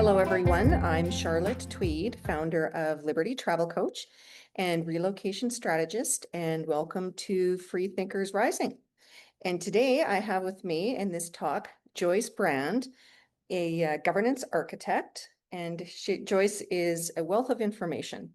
Hello, everyone. I'm Charlotte Tweed, founder of Liberty Travel Coach and relocation strategist, and welcome to Free Thinkers Rising. And today I have with me in this talk Joyce Brand, a governance architect, and Joyce is a wealth of information.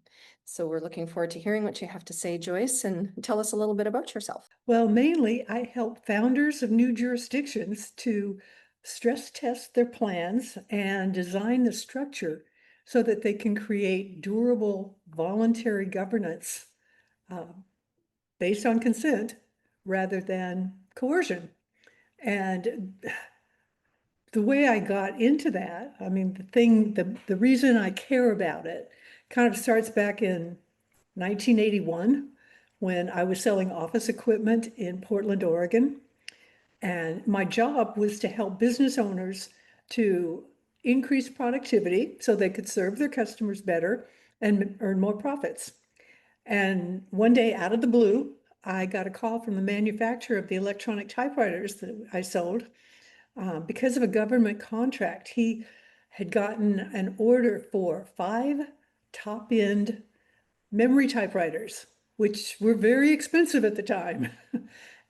So we're looking forward to hearing what you have to say, Joyce, and tell us a little bit about yourself. Well, mainly I help founders of new jurisdictions to stress test their plans and design the structure so that they can create durable voluntary governance uh, based on consent rather than coercion. And the way I got into that, I mean, the reason I care about it kind of starts back in 1981 when I was selling office equipment in Portland, Oregon. And my job was to help business owners to increase productivity so they could serve their customers better and earn more profits. And one day, out of the blue, I got a call from the manufacturer of the electronic typewriters that I sold. Because of a government contract, he had gotten an order for 5 top-end memory typewriters, which were very expensive at the time.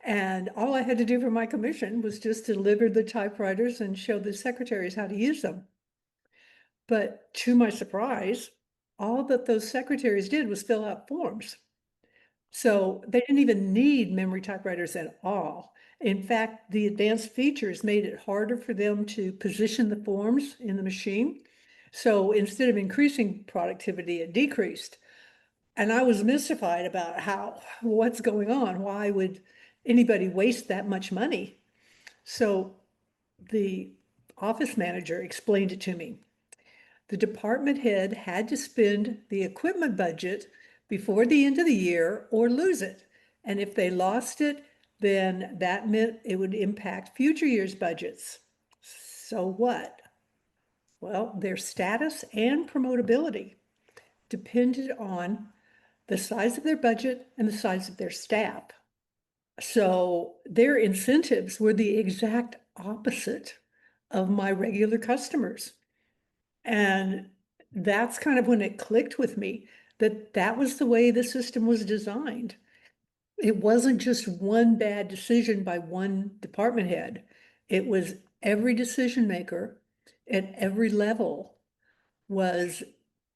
And all I had to do for my commission was just deliver the typewriters and show the secretaries how to use them. But to my surprise, all that those secretaries did was fill out forms. So they didn't even need memory typewriters at all. In fact, the advanced features made it harder for them to position the forms in the machine. So instead of increasing productivity, it decreased. And I was mystified about what's going on? Why would anybody waste that much money? So the office manager explained it to me. The department head had to spend the equipment budget before the end of the year or lose it. And if they lost it, then that meant it would impact future years' budgets. So what? Well, their status and promotability depended on the size of their budget and the size of their staff. So their incentives were the exact opposite of my regular customers. And that's kind of when it clicked with me that that was the way the system was designed. It wasn't just one bad decision by one department head. It was every decision maker at every level was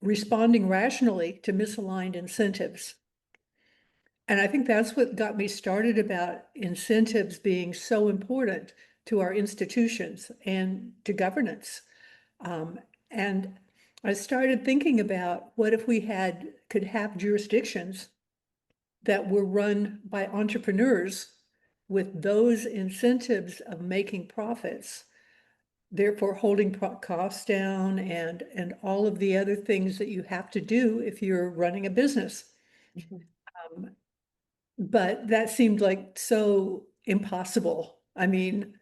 responding rationally to misaligned incentives. And I think that's what got me started about incentives being so important to our institutions and to governance. And I started thinking about what if we could have jurisdictions that were run by entrepreneurs with those incentives of making profits, therefore holding costs down and all of the other things that you have to do if you're running a business. Um, But that seemed like so impossible. I mean,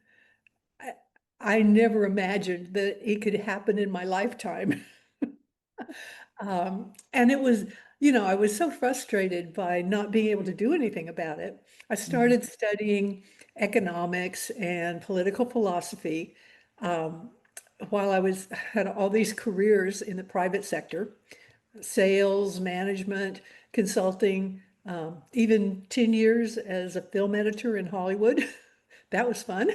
I never imagined that it could happen in my lifetime. And it was, I was so frustrated by not being able to do anything about it. I started studying economics and political philosophy um, while had all these careers in the private sector, sales, management, consulting, even 10 years as a film editor in Hollywood. That was fun.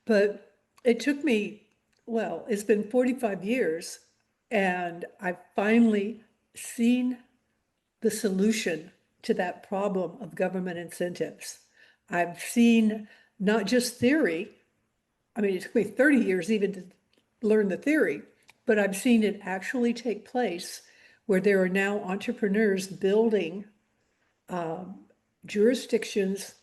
But it took me, well, it's been 45 years, and I've finally seen the solution to that problem of government incentives. I've seen not just theory, I mean, it took me 30 years even to learn the theory, but I've seen it actually take place where there are now entrepreneurs building jurisdictions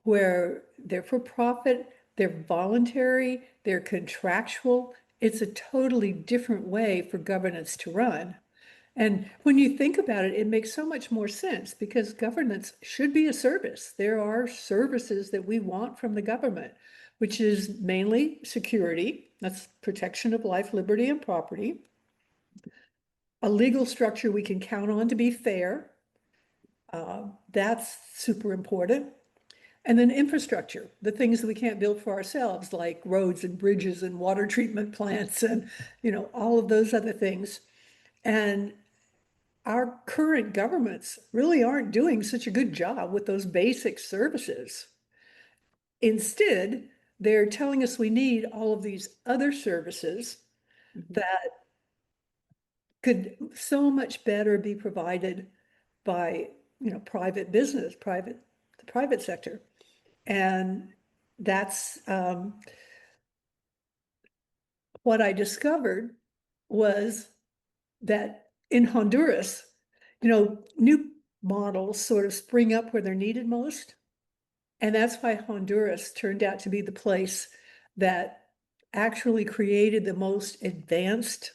where they're for profit, they're voluntary, they're contractual. It's a totally different way for governance to run. And when you think about it, it makes so much more sense because governance should be a service. There are services that we want from the government, which is mainly security, that's protection of life, liberty, and property, a legal structure we can count on to be fair, that's super important, And then infrastructure, the things that we can't build for ourselves, like roads and bridges and water treatment plants and, all of those other things. And our current governments really aren't doing such a good job with those basic services. Instead, they're telling us we need all of these other services Mhm. that could so much better be provided by, private business, the private sector. And that's what I discovered was that in Honduras, new models sort of spring up where they're needed most. And that's why Honduras turned out to be the place that actually created the most advanced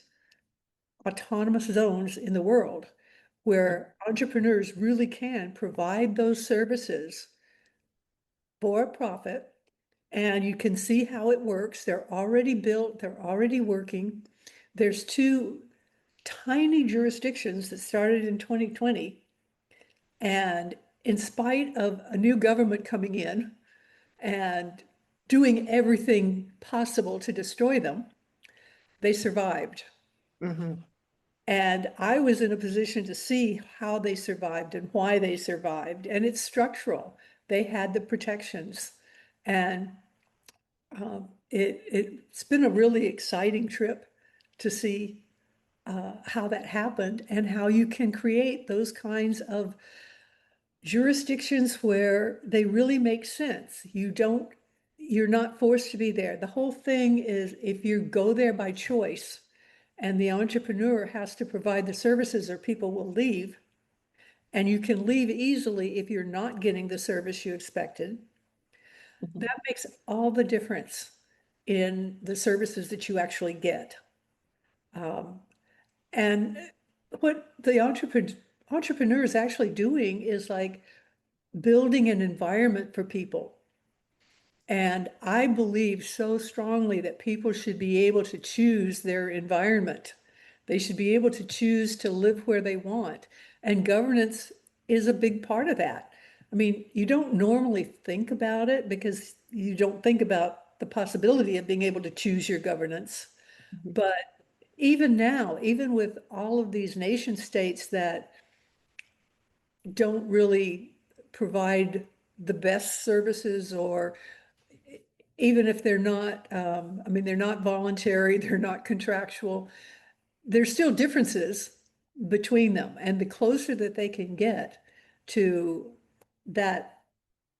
autonomous zones in the world, where entrepreneurs really can provide those services for a profit. And you can see how it works. They're already built, they're already working. There's two tiny jurisdictions that started in 2020. And in spite of a new government coming in and doing everything possible to destroy them, they survived. Mhm. And I was in a position to see how they survived and why they survived. And it's structural. They had the protections. And it's been a really exciting trip to see how that happened and how you can create those kinds of jurisdictions where they really make sense. You're not forced to be there. The whole thing is if you go there by choice and the entrepreneur has to provide the services or people will leave, and you can leave easily if you're not getting the service you expected, Mhm. that makes all the difference in the services that you actually get. And what the entrepreneur is actually doing is like building an environment for people. And I believe so strongly that people should be able to choose their environment. They should be able to choose to live where they want. And governance is a big part of that. I mean, you don't normally think about it because you don't think about the possibility of being able to choose your governance. Mhm. But even now, even with all of these nation states that don't really provide the best services, or even if they're not, I mean, they're not voluntary, they're not contractual, there's still differences between them. And the closer that they can get to that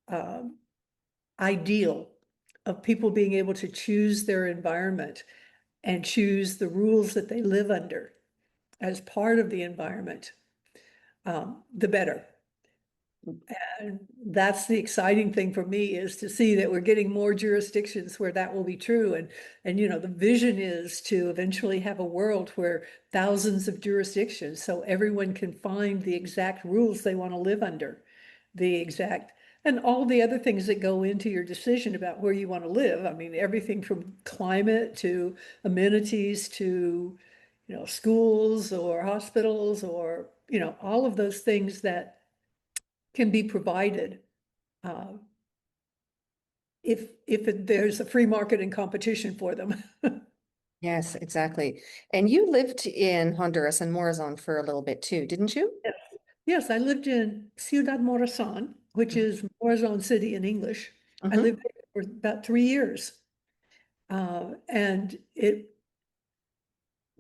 um, ideal of people being able to choose their environment and choose the rules that they live under as part of the environment, the better. And that's the exciting thing for me, is to see that we're getting more jurisdictions where that will be true. And the vision is to eventually have a world where thousands of jurisdictions, so everyone can find the exact rules they want to live under, the exact, and all the other things that go into your decision about where you want to live. I mean, everything from climate to amenities to, schools or hospitals, or, all of those things that can be provided uh, if there's a free market and competition for them. Yes, exactly. And you lived in Honduras and Morazán for a little bit too, didn't you? Yes, yes, I lived in Ciudad Morazán, which is Morazán City in English. I Mm-hmm. lived there for about 3 years. And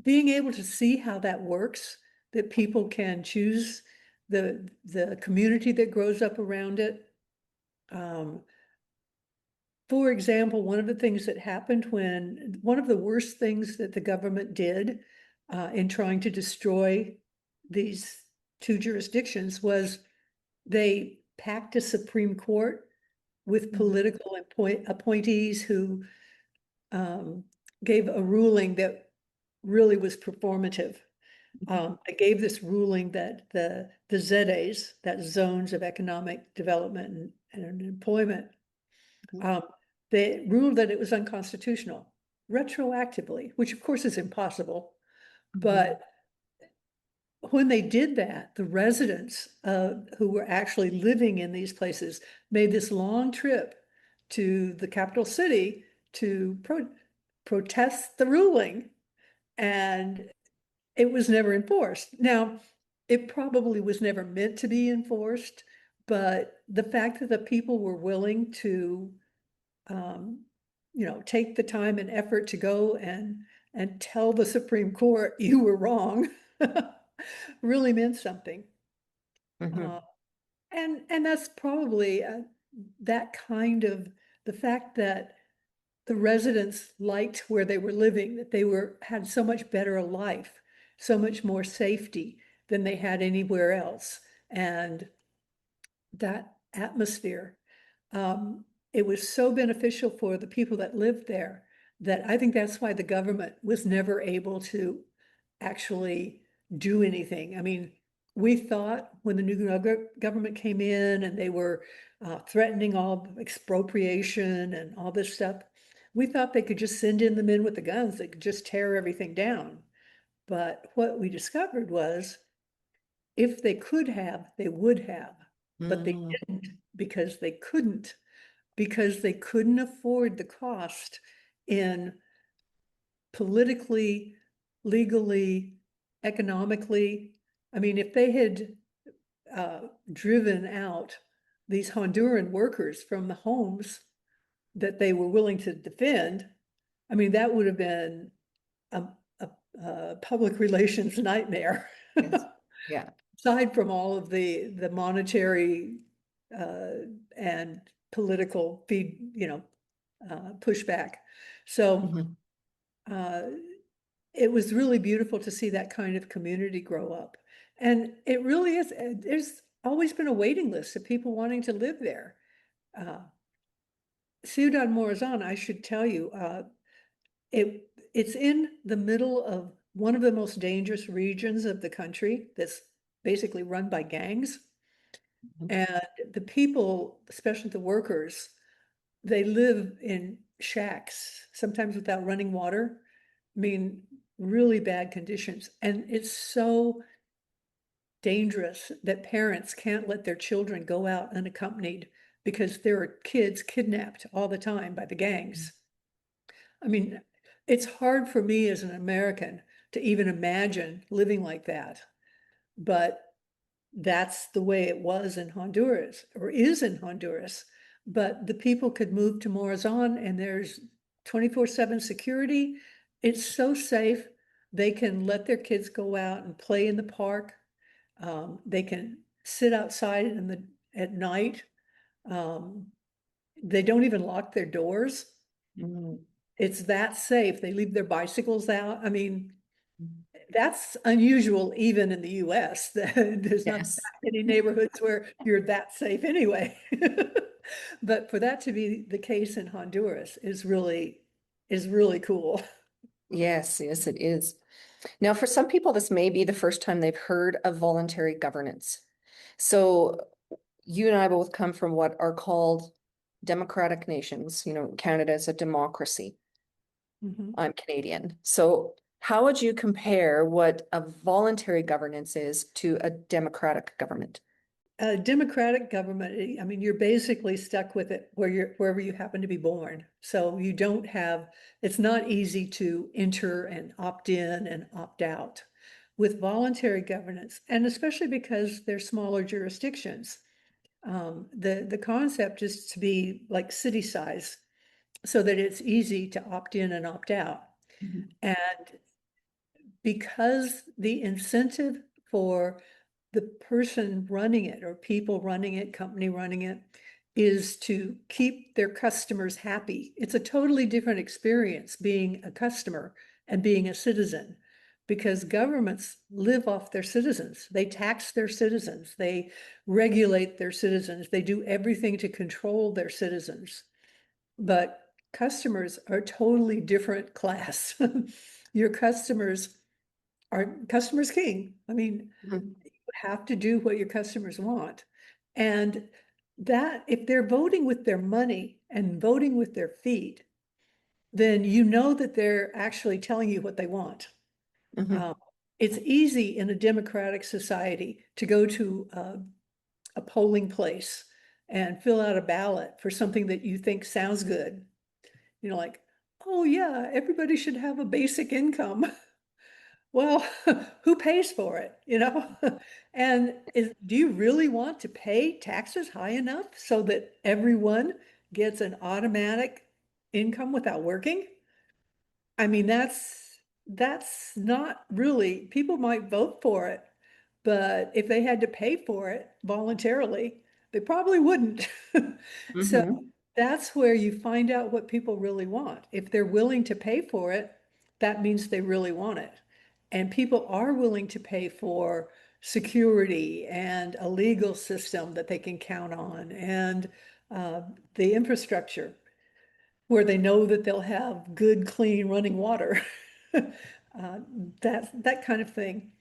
being able to see how that works, that people can choose the community that grows up around it. Um, For example, one of the things that happened one of the worst things that the government did in trying to destroy these two jurisdictions was they packed a Supreme Court with political appointees who um, gave a ruling that really was performative. They gave this ruling that the ZEDEs, that zones of economic development and employment, Mhm. um, they ruled that it was unconstitutional retroactively, which of course is impossible. Mhm. But when they did that, the residents who were actually living in these places made this long trip to the capital city to protest the ruling, and it was never enforced. Now, it probably was never meant to be enforced, but the fact that the people were willing to, um, take the time and effort to go and tell the Supreme Court you were wrong really meant something. Uh, Mhm. and that's probably that kind of the fact that the residents liked where they were living, that they had so much better a life, so much more safety than they had anywhere else. And that atmosphere, it was so beneficial for the people that lived there that I think that's why the government was never able to actually do anything. I mean, we thought when the new government came in and they were threatening all expropriation and all this stuff, we thought they could just send in the men with the guns, they could just tear everything down. But what we discovered was if they could have, they would have, but they Mm. didn't because they couldn't afford the cost in politically, legally, economically. I mean, if they had driven out these Honduran workers from the homes that they were willing to defend, I mean, that would have been a, a public relations nightmare. Yes. Yeah. Aside from all of the monetary and political pushback. So Mhm. uh, it was really beautiful to see that kind of community grow up. And it really is, there's always been a waiting list of people wanting to live there. Uh, Ciudad Morazán, I should tell you, it's in the middle of one of the most dangerous regions of the country that's basically run by gangs. Mhm. And the people, especially the workers, they live in shacks, sometimes without running water. I mean, really bad conditions. And it's so dangerous that parents can't let their children go out unaccompanied because there are kids kidnapped all the time by the gangs. I mean, it's hard for me as an American to even imagine living like that. But that's the way it was in Honduras or is in Honduras. But the people could move to Morazan and there's 24/7 security. It's so safe. They can let their kids go out and play in the park. They can sit outside at night. Um, they don't even lock their doors. Mm. It's that safe. They leave their bicycles out. I mean, Mhm. that's unusual even in the US. There's not that Yes. many neighborhoods where you're that safe anyway. But for that to be the case in Honduras is really cool. Yes, yes, it is. Now, for some people, this may be the first time they've heard of voluntary governance. So you and I both come from what are called democratic nations. Canada is a democracy. Mhm. I'm Canadian. So how would you compare what a voluntary governance is to a democratic government? A democratic government, I mean, you're basically stuck with it wherever you happen to be born. So you don't have, it's not easy to enter and opt in and opt out. With voluntary governance, and especially because they're smaller jurisdictions, the concept is to be like city size so that it's easy to opt in and opt out. Mhm. And because the incentive for the person running it or people running it, company running it, is to keep their customers happy. It's a totally different experience being a customer and being a citizen because governments live off their citizens. They tax their citizens. They regulate their citizens. They do everything to control their citizens. But customers are a totally different class. Your customers king. I mean, Mhm. you have to do what your customers want. And that if they're voting with their money and voting with their feet, then you know that they're actually telling you what they want. Mhm. Um, it's easy in a democratic society to go to a polling place and fill out a ballot for something that you think sounds good. Like, oh yeah, everybody should have a basic income. Well, who pays for it? And do you really want to pay taxes high enough so that everyone gets an automatic income without working? I mean, that's not really, people might vote for it, but if they had to pay for it voluntarily, they probably wouldn't. So Mm-hmm. that's where you find out what people really want. If they're willing to pay for it, that means they really want it. And people are willing to pay for security and a legal system that they can count on and uh, the infrastructure where they know that they'll have good, clean running water. Uh, that kind of thing.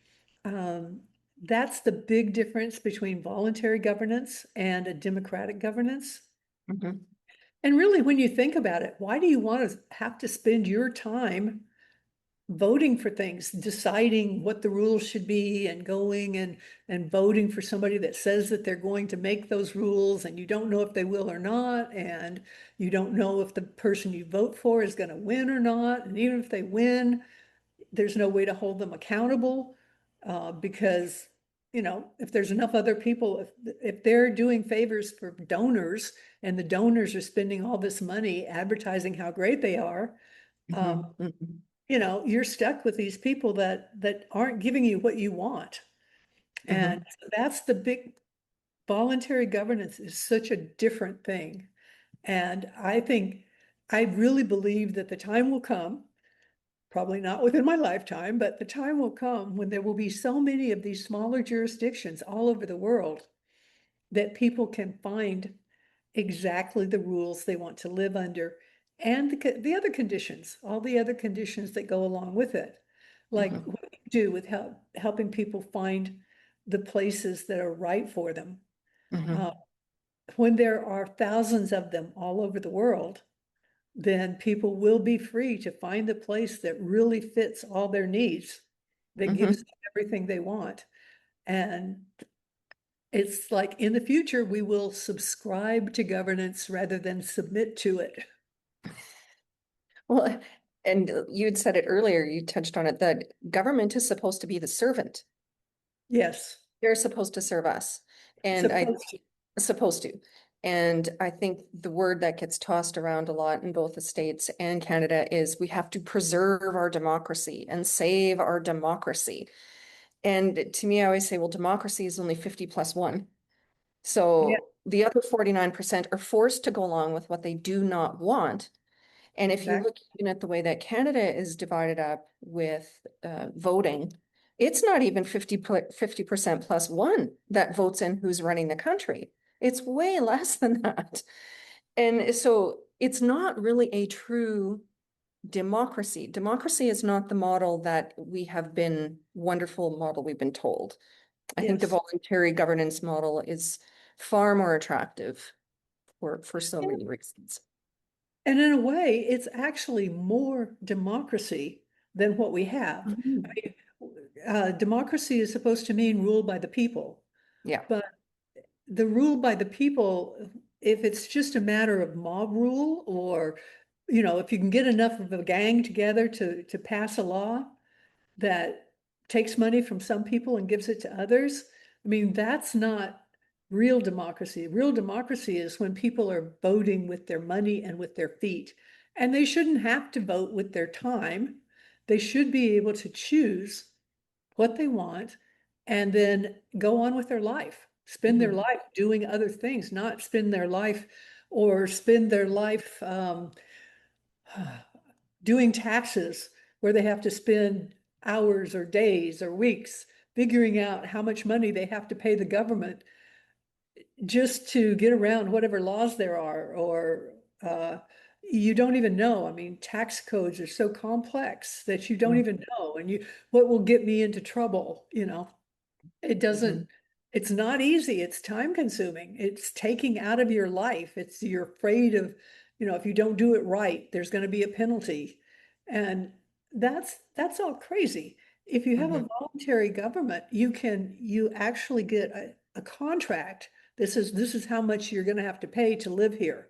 Um, that's the big difference between voluntary governance and a democratic governance. Mm-hmm. And really, when you think about it, why do you want to have to spend your time voting for things, deciding what the rules should be and going and voting for somebody that says that they're going to make those rules and you don't know if they will or not, and you don't know if the person you vote for is going to win or not, and even if they win, there's no way to hold them accountable because if there's enough other people, if they're doing favors for donors and the donors are spending all this money advertising how great they are, um, Mm-hmm. Mm-hmm. you're stuck with these people that aren't giving you what you want. And Mm-hmm. that's the big, voluntary governance is such a different thing. And I really believe that the time will come, probably not within my lifetime, but the time will come when there will be so many of these smaller jurisdictions all over the world that people can find exactly the rules they want to live under and the other conditions, all the other conditions that go along with it. Like Mm-hmm. what you do with helping people find the places that are right for them. Uh, Mm-hmm. when there are thousands of them all over the world, then people will be free to find the place that really fits all their needs, that gives Mm-hmm. them everything they want. And it's like in the future, we will subscribe to governance rather than submit to it. Well, and you had said it earlier, you touched on it, that government is supposed to be the servant. Yes, They're supposed to serve us. And I supposed to. supposed to. And I think the word that gets tossed around a lot in both the States and Canada is we have to preserve our democracy and save our democracy. And to me, I always say, well, democracy is only 50 plus one. Yeah, So the other 49% are forced to go along with what they do not want. And if you exactly. look even at the way that Canada is divided up with voting, it's not even 50% plus one that votes in who's running the country. It's way less than that. And so it's not really a true democracy. Democracy is not the model that we have been, wonderful model we've been told. I think the Yes. voluntary governance model is far more attractive for so Yeah. many reasons. And in a way, it's actually more democracy than what we have. I Mhm. mean, democracy is supposed to mean rule by the people, Yeah. but the rule by the people, if it's just a matter of mob rule, or if you can get enough of a gang together to pass a law that takes money from some people and gives it to others, I mean, that's not real democracy. Real democracy is when people are voting with their money and with their feet. And they shouldn't have to vote with their time. They should be able to choose what they want and then go on with their life, spend their Mhm. life doing other things, not spend their life or spend their life doing taxes where they have to spend hours or days or weeks figuring out how much money they have to pay the government just to get around whatever laws there are, or you don't even know. I mean, tax codes are so complex that you don't Mhm. even know. And what will get me into trouble, it doesn't, Mhm. it's not easy. It's time consuming. It's taking out of your life. You're afraid of, if you don't do it right, there's going to be a penalty. And that's all crazy. If you have Mm-hmm. a voluntary government, you actually get a contract. This is how much you're going to have to pay to live here.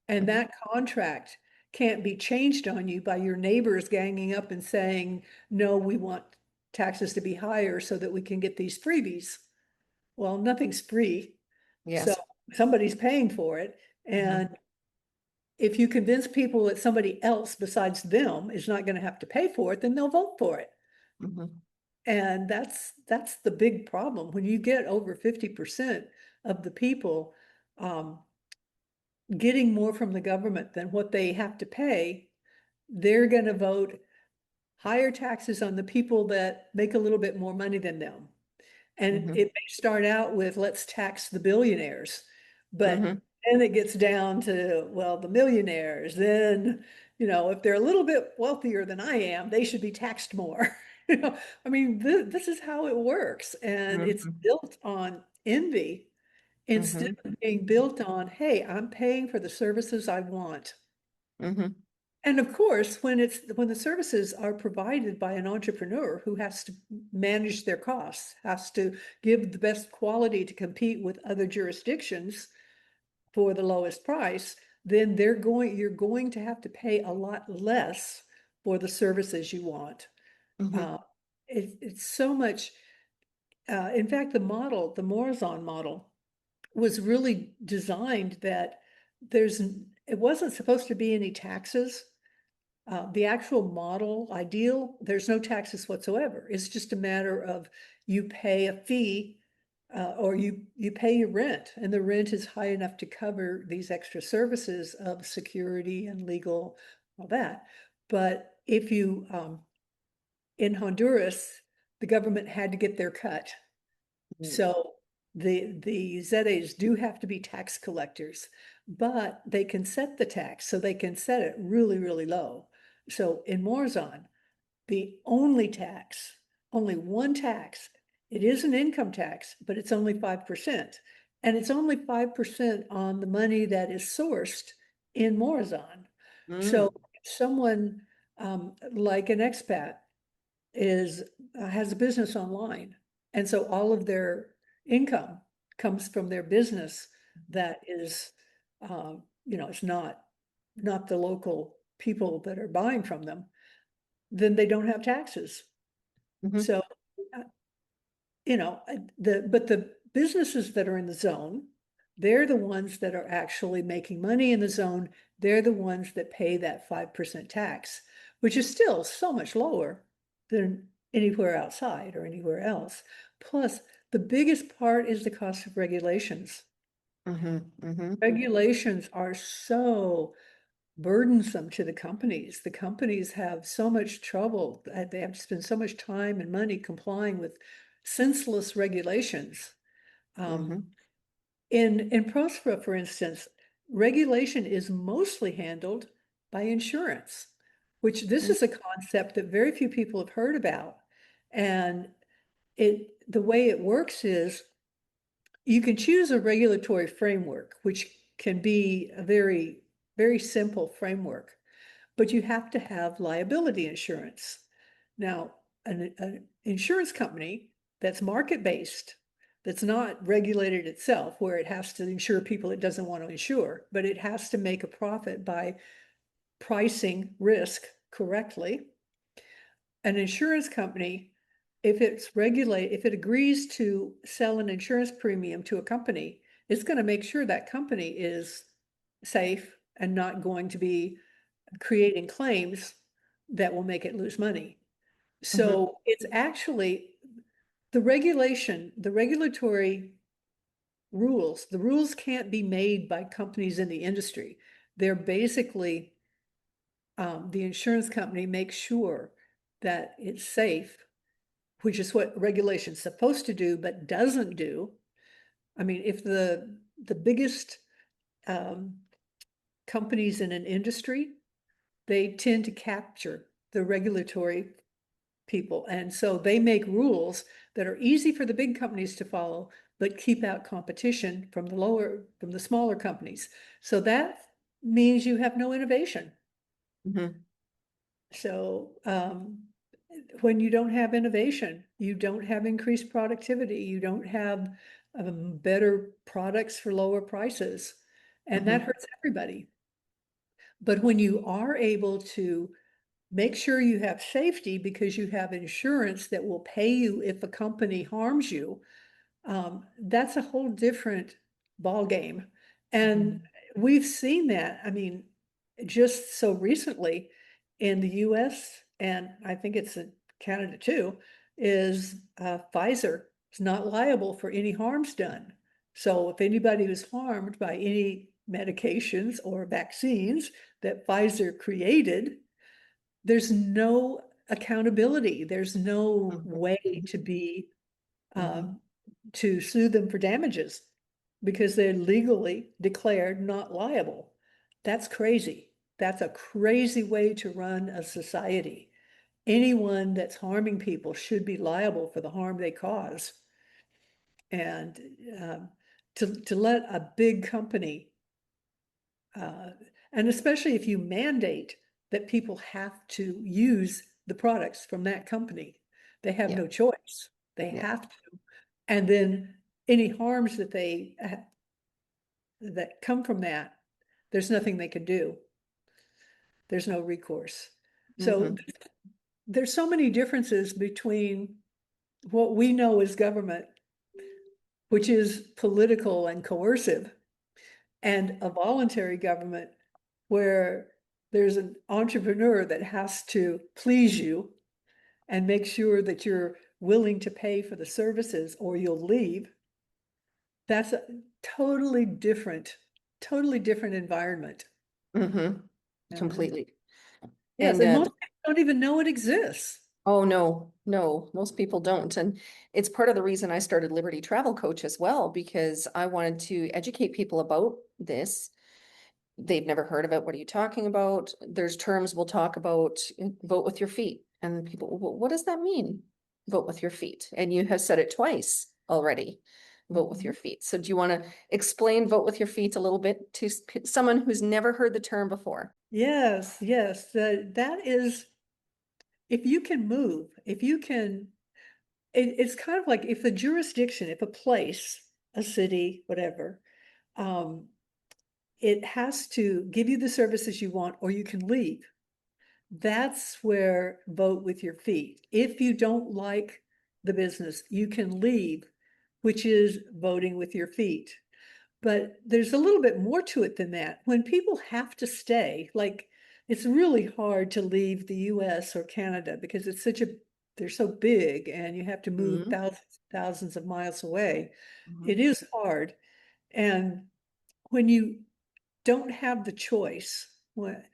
And Mm-hmm. that contract can't be changed on you by your neighbors ganging up and saying, no, we want taxes to be higher so that we can get these freebies. Well, nothing's free. So Yes. somebody's paying for it. Mm-hmm. And if you convince people that somebody else besides them is not going to have to pay for it, then they'll vote for it. Mm-hmm. And that's the big problem. When you get over 50% of the people getting more from the government than what they have to pay, they're going to vote higher taxes on the people that make a little bit more money than them. And Mm-hmm. it may start out with, let's tax the billionaires, but Mm-hmm. then it gets down to, well, the millionaires, then, if they're a little bit wealthier than I am, they should be taxed more. I mean, this is how it works. And it's Mm-hmm. built on envy instead Mm-hmm. of being built on, hey, I'm paying for the services I want. Mm-hmm. And of course, when the services are provided by an entrepreneur who has to manage their costs, has to give the best quality to compete with other jurisdictions for the lowest price, then you're going to have to pay a lot less for the services you want. Mm-hmm. Uh, it's so much. In fact, the Morazán model was really designed that it wasn't supposed to be any taxes. The actual model ideal, there's no taxes whatsoever. It's just a matter of you pay a fee or you pay your rent, and the rent is high enough to cover these extra services of security and legal, all that. But if you in Honduras, the government had to get their cut. So the ZAs do have to be tax collectors, but they can set the tax, so they can set it really, really low. So in Morazán, the only tax, only one tax, it is an income tax, but it's only 5%. And it's only 5% on the money that is sourced in Morazán. So Mm-hmm. if someone like an expat is has a business online, and so all of their income comes from their business that is, it's not the local people that are buying from them, then they don't have taxes. Mm-hmm. So, uh, but the businesses that are in the zone, they're the ones that are actually making money in the zone. They're the ones that pay that 5% tax, which is still so much lower than anywhere outside or anywhere else. Plus, the biggest part is the cost of regulations. Mm-hmm. Mm-hmm. Regulations are so burdensome to the companies. The companies have so much trouble. They have to spend so much time and money complying with senseless regulations. Um, Mm-hmm. in Próspera, for instance, regulation is mostly handled by insurance, which this is a concept that very few people have heard about. And the way it works is you can choose a regulatory framework, which can be a very, very simple framework, but you have to have liability insurance. Now, an insurance company that's market-based, that's not regulated itself, where it has to insure people it doesn't want to insure, but it has to make a profit by pricing risk correctly. An insurance company, if it agrees to sell an insurance premium to a company, it's going to make sure that company is safe and not going to be creating claims that will make it lose money. Mm-hmm. So it's actually the regulatory rules, the rules can't be made by companies in the industry. They're basically, the insurance company makes sure that it's safe, which is what regulation's supposed to do, but doesn't do. I mean, if the biggest um, companies in an industry, they tend to capture the regulatory people. And so they make rules that are easy for the big companies to follow, but keep out competition from the smaller companies. So that means you have no innovation. Mm-hmm. So when you don't have innovation, you don't have increased productivity, you don't have better products for lower prices, and that Mhm. hurts everybody. But when you are able to make sure you have safety because you have insurance that will pay you if a company harms you, that's a whole different ball game. And Mhm. we've seen that. I mean, just so recently in the US, and I think it's in Canada too, is Pfizer is not liable for any harms done. So if anybody was harmed by any medications or vaccines that Pfizer created, there's no accountability. There's no Mhm. way to be Mhm. um, to sue them for damages because they're legally declared not liable. That's crazy. That's a crazy way to run a society. Anyone that's harming people should be liable for the harm they cause. And um, to let a big company, uh, and especially if you mandate that people have to use the products from that company, they have Yeah. no choice. They Yeah. have to. And then any harms that come from that, there's nothing they can do. There's no recourse. So Mhm. there's so many differences between what we know as government, which is political and coercive, and a voluntary government where there's an entrepreneur that has to please you and make sure that you're willing to pay for the services or you'll leave. That's a totally different environment. Mhm. And Completely. yes, And and most people don't even know it exists. oh no, no, most people don't. And it's part of the reason I started Liberty Travel Coach as well, because I wanted to educate people about this. They've never heard of it. What are you talking about? There's terms we'll talk about, vote with your feet. And people, what does that mean? Vote with your feet. And you have said it twice already. Vote with Mhm. your feet. So do you want to explain vote with your feet a little bit to someone who's never heard the term before? Yes, yes, that is, if you can move, if you can, it's kind of like if a jurisdiction, if a place, a city, whatever, um, it has to give you the services you want or you can leave. That's where vote with your feet. If you don't like the business, you can leave, which is voting with your feet. But there's a little bit more to it than that. When people have to stay, like it's really hard to leave the US or Canada because they're so big and you have to move Mhm. thousands of miles away. It Mhm. is hard. And when you don't have the choice, when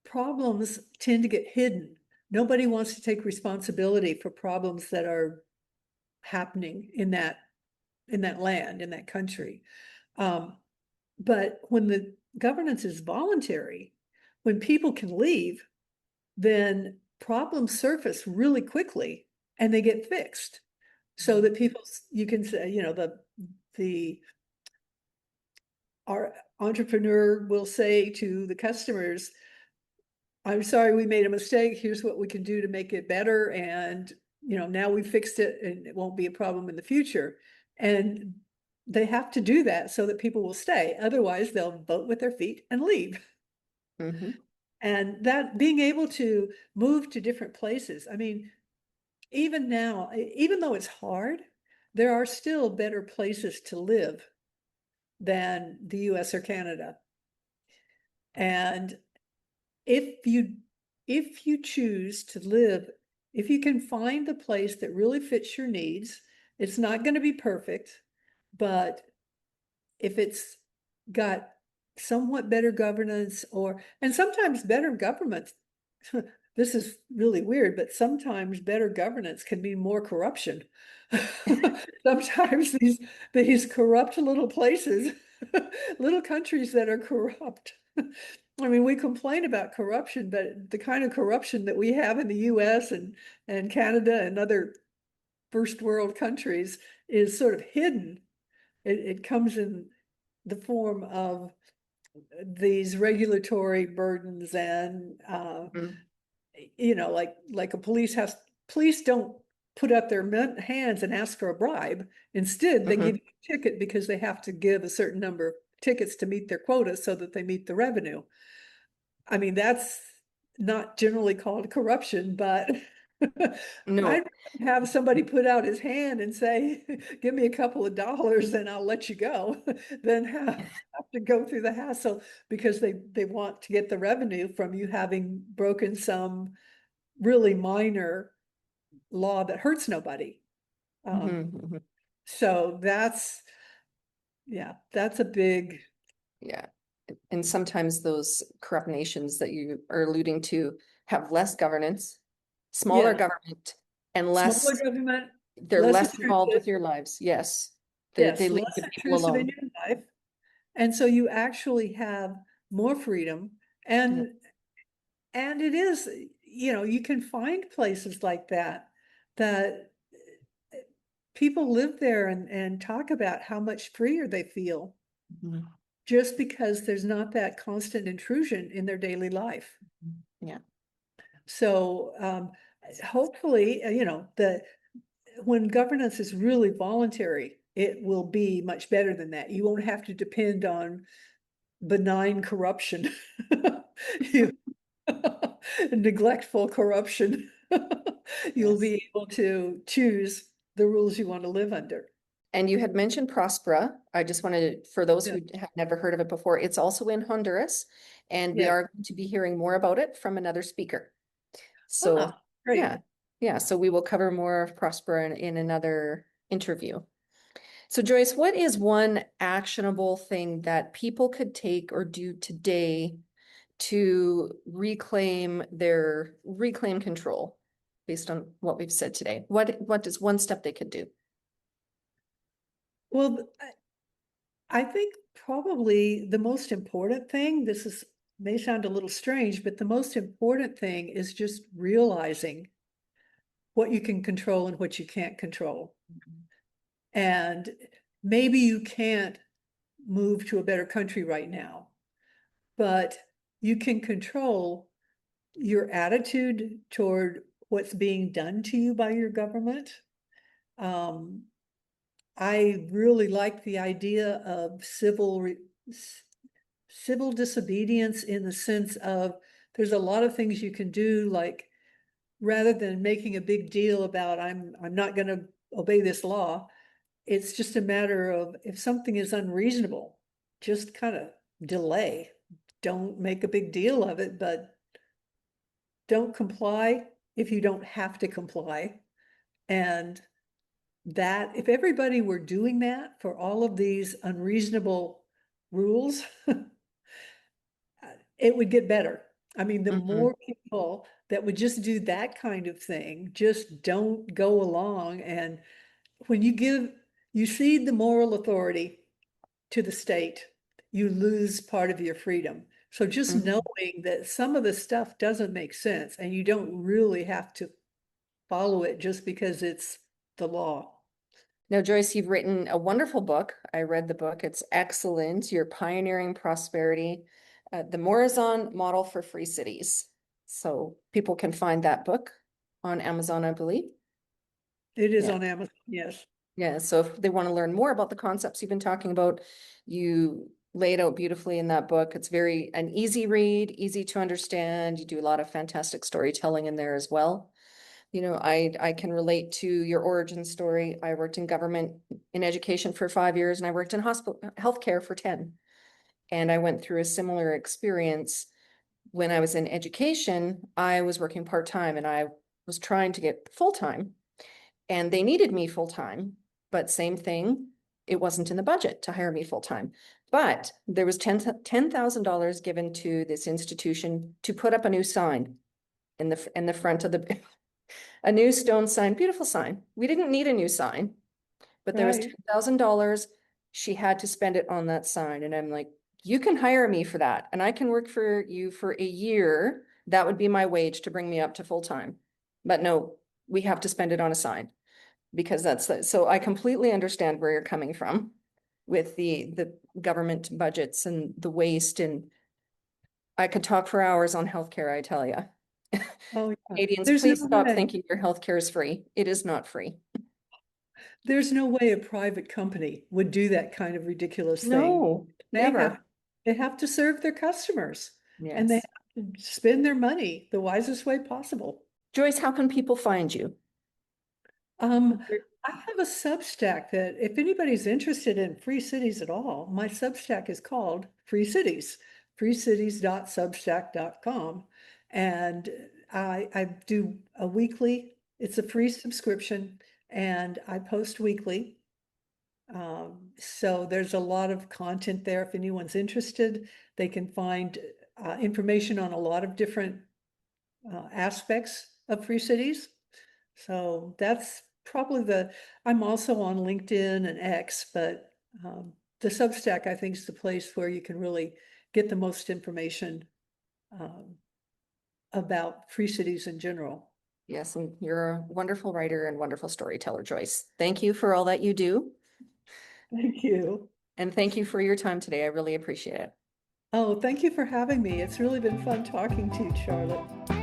problems tend to get hidden, nobody wants to take responsibility for problems that are happening in that land, in that country. Um, But when the governance is voluntary, when people can leave, then problems surface really quickly and they get fixed. So that you can say, the, our entrepreneur will say to the customers, I'm sorry, we made a mistake. Here's what we can do to make it better. And, now we fixed it and it won't be a problem in the future. And they have to do that so that people will stay. Otherwise, they'll vote with their feet and leave. Mhm. And that being able to move to different places, I mean, even now, even though it's hard, there are still better places to live than the US or Canada. And if you if you choose to live, if you can find the place that really fits your needs, it's not going to be perfect, but if it's got somewhat better governance and sometimes better government, this is really weird, but sometimes better governance can mean more corruption. Sometimes these corrupt little places, little countries that are corrupt. I mean, we complain about corruption, but the kind of corruption that we have in the US and Canada and other first world countries is sort of hidden. It comes in the form of these regulatory burdens and Mhm. like police don't put up their hands and ask for a bribe. Instead, they give Mhm. you a ticket because they have to give a certain number of tickets to meet their quota so that they meet the revenue. I mean, that's not generally called corruption, but I'd No. have somebody put out his hand and say, give me a couple of dollars and I'll let you go, than have to go through the hassle because they want to get the revenue from you having broken some really minor law that hurts nobody. Um, Mhm, mhm. so yeah, that's a big, Yeah. And sometimes those corrupt nations that you are alluding to have less governance, smaller yeah, government, and smaller government, they're less less involved intrusive. with your lives. Yes. They Yes, leave less the people intrusive in alone. your life. And so you actually have more freedom. Yeah. And it is, you can find places like that people live there and talk about how much freer they feel Mhm. just because there's not that constant intrusion in their daily life. Yeah. So hopefully, when governance is really voluntary, it will be much better than that. You won't have to depend on benign corruption. You neglectful corruption. You'll Yes. be able to choose the rules you want to live under. And you had mentioned Próspera. I just wanted, for those Yeah. who have never heard of it before, it's also in Honduras, and we Yes. are going to be hearing more about it from another speaker. So, Ah, great. yeah, yeah. So we will cover more of Próspera in another interview. So, Joyce, what is one actionable thing that people could take or do today to reclaim control based on what we've said today? What is one step they could do? Well, I think probably the most important thing, may sound a little strange, but the most important thing is just realizing what you can control and what you can't control. And maybe you can't move to a better country right now, but you can control your attitude toward what's being done to you by your government. Um, I really like the idea of civil disobedience in the sense of there's a lot of things you can do, like rather than making a big deal about I'm not going to obey this law. It's just a matter of if something is unreasonable, just kind of delay. Don't make a big deal of it, but don't comply if you don't have to comply. And that if everybody were doing that for all of these unreasonable rules, it would get better. I mean, the Mhm. more people that would just do that kind of thing, just don't go along. And when you cede the moral authority to the state, you lose part of your freedom. So just Mhm. knowing that some of the stuff doesn't make sense and you don't really have to follow it just because it's the law. Now, Joyce, you've written a wonderful book. I read the book. It's excellent. You're pioneering prosperity, the Morazán Model for Free Cities. So people can find that book on Amazon, I believe. It is Yeah. on Amazon, yes. Yeah. So if they want to learn more about the concepts you've been talking about, you lay it out beautifully in that book. It's an easy read, easy to understand. You do a lot of fantastic storytelling in there as well. I can relate to your origin story. I worked in government in education for 5 years and I worked in hospital healthcare for 10. And I went through a similar experience when I was in education. I was working part-time and I was trying to get full-time and they needed me full-time, but same thing. It wasn't in the budget to hire me full-time, but there was $10,000 given to this institution to put up a new sign in the front of the a new stone sign, beautiful sign. We didn't need a new sign, but there was Right, $10,000. She had to spend it on that sign. And I'm like, you can hire me for that. And I can work for you for a year. That would be my wage to bring me up to full time. But no, we have to spend it on a sign because so I completely understand where you're coming from with the government budgets and the waste. And I could talk for hours on healthcare, I tell you. Oh, yeah. Canadians, There's no please stop way. thinking your healthcare is free. It is not free. There's no way a private company would do that kind of ridiculous thing. No, They never. have they have to serve their customers and they Yes. have to spend their money the wisest way possible. Joyce, how can people find you? Um, I have a Substack that if anybody's interested in free cities at all, my Substack is called Free Cities, freecities.substack.com. And I do a weekly, it's a free subscription, and I post weekly. So there's a lot of content there. If anyone's interested, they can find information on a lot of different aspects of Free Cities. So that's probably I'm also on LinkedIn and X, but the Substack, I think, is the place where you can really get the most information um, about Free Cities in general. Yes, and you're a wonderful writer and wonderful storyteller, Joyce. Thank you for all that you do. Thank you. And thank you for your time today. I really appreciate it. Oh, thank you for having me. It's really been fun talking to you, Charlotte.